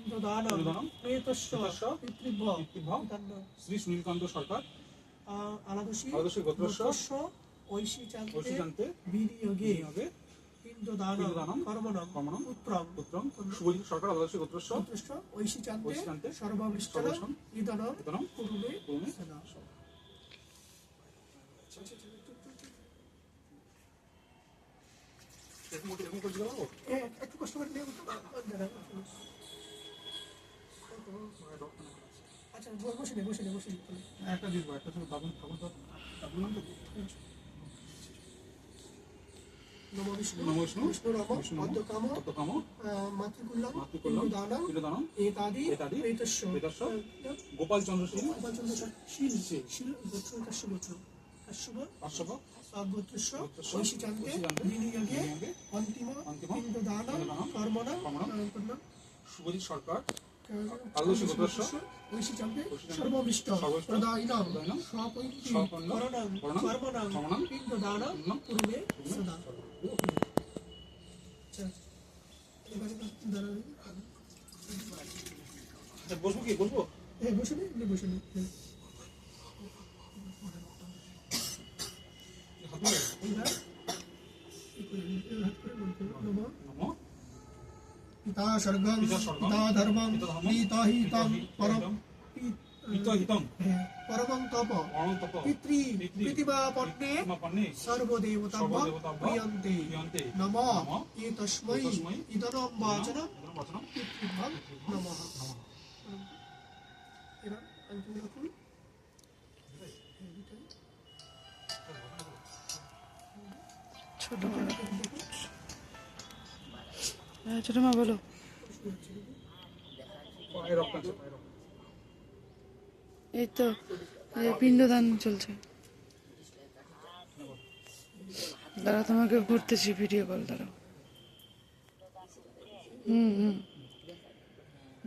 ইন্দ্রদানম প্রেতস্য পিতৃভ্য শ্রী সুনীলকান্ত সরকার আলাদোষী গোত্রস্য ঐশীচান্তে বিনিয়োগে ইন্দ্রদানম কর্মণম পুত্রম শুভজিৎ সরকার আলাদোষী গোত্রস্য ঐশীচান্তে সর্ববিষ্টম ইদনম পূর্বে সদা। একটু কষ্ট করে নিয়ে আচ্ছা বসে একটা দিব একটা বাবু ঠাকুর নমো বিষ্ণু অদ্যকাম মাতৃকুল্লম এতাদি প্রেতস্য গোপাল চন্দ্র শীল গোত্র কাশ্যপ গোত্রস্য ঐশীচান্তে বিনিয়োগে অন্তিম ইন্দ্রদানম কর্মণম শুভজিৎ সরকার আলাদোষী গোত্রস্য ঐশীচান্তে সর্ববিষ্ট প্রদায়িনম স্বপৈতৃকরণং কর্মণং ইন্দ্রদানম পূর্বে সদা। বসবো কি বলবো? হ্যাঁ বসে নি পিতা স্বর্গং পিতা ধর্মং পিতা হিতং পরমং তপ পিতৃবাপন্নে সর্বদেবতাভ্যং প্রিয়ন্তে নমঃ এতস্मै ইদনম বাচনম পিতৃভ্যং নমঃ। এবার অন্তিম রকম ছোট মা বলো। এই তো পিণ্ডদান চলছে, দাঁড়া তোমাকে ঘুরতেছি ভিডিও কল, দাঁড়াও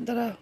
দাঁড়াও।